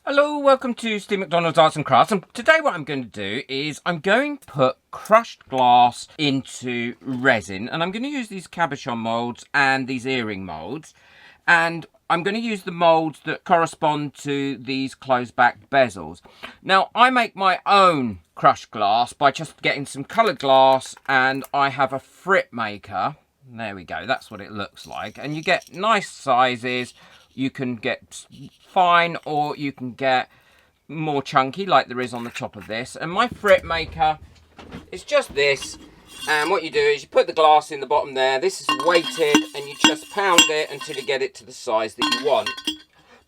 Hello, welcome to Steve McDonald's Arts and Crafts, and today what I'm going to do is I'm going to put crushed glass into resin, and I'm going to use these cabochon moulds and these earring moulds, and I'm going to use the moulds that correspond to these closed back bezels. Now, I make my own crushed glass by just getting some coloured glass, and I have a frit maker. There we go, that's what it looks like, and you get nice sizes. You can get fine or you can get more chunky like there is on the top of this. And my frit maker is just this. And what you do is you put the glass in the bottom there. This is weighted and you just pound it until you get it to the size that you want.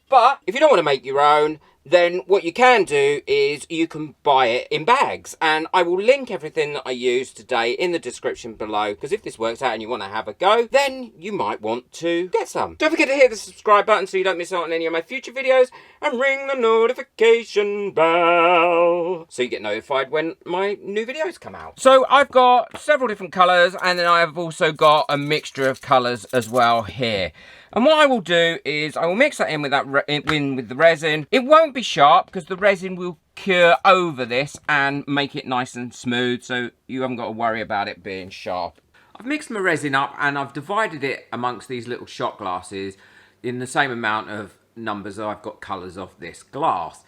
But if you don't want to make your own, then what you can do is you can buy it in bags. And I will link everything that I use today in the description below, because if this works out and you want to have a go, then you might want to get some. Don't forget to hit the subscribe button so you don't miss out on any of my future videos, and ring the notification bell so you get notified when my new videos come out. So I've got several different colours, and then I've also got a mixture of colours as well here. And what I will do is I will mix that in with the resin. It won't be sharp because the resin will cure over this and make it nice and smooth, so you haven't got to worry about it being sharp. I've mixed my resin up and I've divided it amongst these little shot glasses in the same amount of numbers that I've got colours of this glass.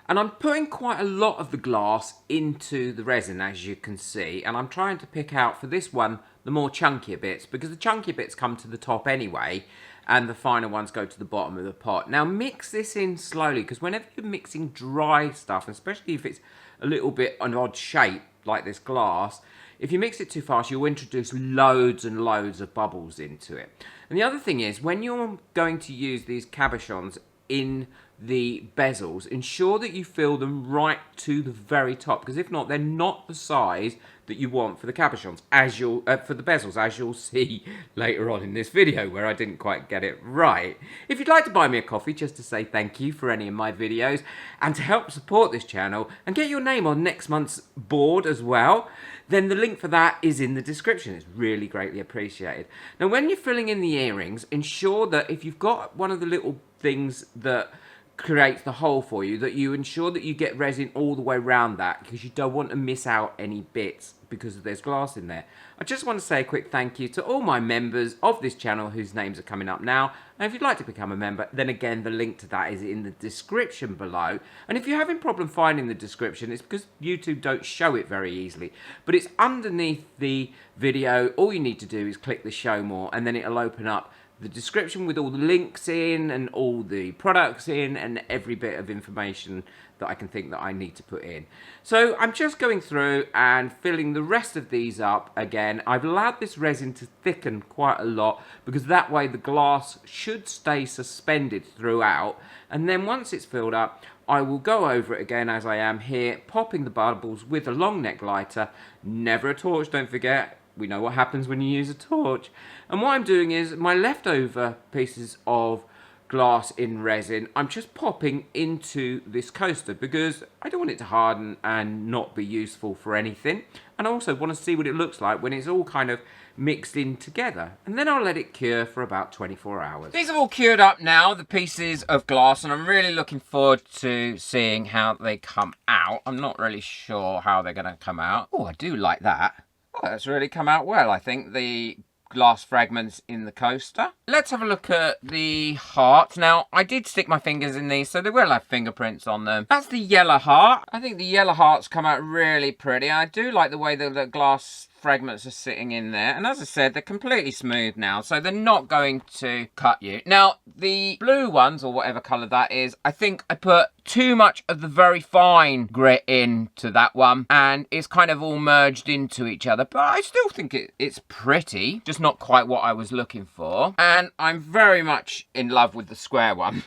And I'm putting quite a lot of the glass into the resin, as you can see, and I'm trying to pick out for this one the more chunkier bits, because the chunkier bits come to the top anyway and the finer ones go to the bottom of the pot. Now mix this in slowly, because whenever you're mixing dry stuff, especially if it's a little bit an odd shape like this glass, if you mix it too fast, you'll introduce loads and loads of bubbles into it. And the other thing is, when you're going to use these cabochons in the bezels, ensure that you fill them right to the very top, because if not, they're not the size that you want for the cabochons, as you'll for the bezels, as you'll see later on in this video where I didn't quite get it right. If you'd like to buy me a coffee just to say thank you for any of my videos and to help support this channel and get your name on next month's board as well, then the link for that is in the description. It's really greatly appreciated. Now, when you're filling in the earrings, ensure that if you've got one of the little things that creates the hole for you, that you ensure that you get resin all the way around that, because you don't want to miss out any bits because there's glass in there. I just want to say a quick thank you to all my members of this channel whose names are coming up now, and if you'd like to become a member, then again the link to that is in the description below. And if you're having a problem finding the description, it's because YouTube don't show it very easily, but it's underneath the video. All you need to do is click the show more, and then it'll open up the description with all the links in and all the products in and every bit of information that I can think that I need to put in. So I'm just going through and filling the rest of these up again. I've allowed this resin to thicken quite a lot, because that way the glass should stay suspended throughout, and then once it's filled up, I will go over it again as I am here, popping the bubbles with a long neck lighter. Never a torch, don't forget. We know what happens when you use a torch. And what I'm doing is my leftover pieces of glass in resin, I'm just popping into this coaster, because I don't want it to harden and not be useful for anything. And I also want to see what it looks like when it's all kind of mixed in together. And then I'll let it cure for about 24 hours. These are all cured up now, the pieces of glass, and I'm really looking forward to seeing how they come out. I'm not really sure how they're going to come out. Oh, I do like that. Oh, that's really come out well, I think, the glass fragments in the coaster. Let's have a look at the heart. Now, I did stick my fingers in these, so they will have fingerprints on them. That's the yellow heart. I think the yellow hearts come out really pretty. I do like the way the glass fragments are sitting in there, and as I said, they're completely smooth now, so they're not going to cut you. Now, the blue ones, or whatever colour that is, I think I put too much of the very fine grit into that one, and it's kind of all merged into each other, but I still think it's pretty, just not quite what I was looking for. And I'm very much in love with the square one.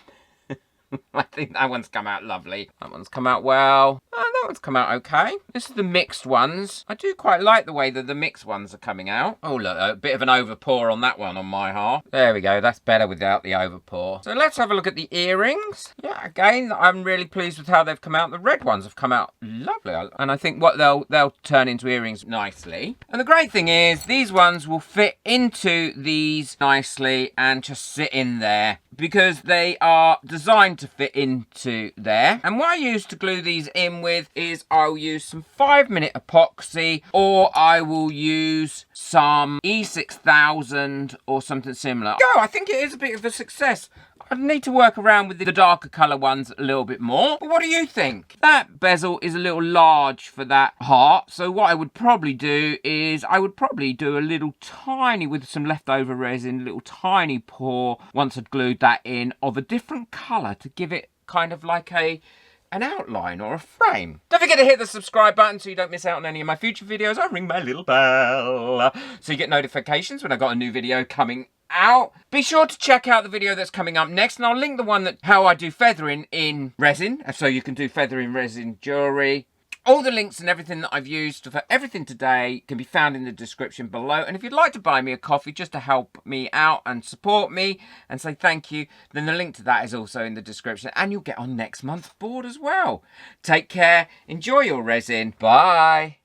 I think that one's come out lovely. That one's come out well. that one's come out okay. This is the mixed ones. I do quite like the way that the mixed ones are coming out. Oh, look, a bit of an overpour on that one on my half. There we go. That's better without the overpour. So let's have a look at the earrings. Yeah, again, I'm really pleased with how they've come out. The red ones have come out lovely. And I think what they'll turn into earrings nicely. And the great thing is these ones will fit into these nicely and just sit in there, because they are designed to fit into there. And what I use to glue these in with is I'll use some 5-minute epoxy, or I will use some E6000 or something similar. Go, I think it is a bit of a success. I need to work around with the darker colour ones a little bit more. But what do you think? That bezel is a little large for that heart. So what I would probably do is I would probably do a little tiny, with some leftover resin, a little tiny pour once I'd glued that in of a different colour to give it kind of like an outline or a frame. Don't forget to hit the subscribe button so you don't miss out on any of my future videos. I ring my little bell so you get notifications when I've got a new video coming out. Be sure to check out the video that's coming up next, and I'll link the one that how I do feathering in resin, so you can do feathering resin jewellery. All the links and everything that I've used for everything today can be found in the description below. And if you'd like to buy me a coffee just to help me out and support me and say thank you, then the link to that is also in the description, and you'll get on next month's board as well. Take care, enjoy your resin, bye.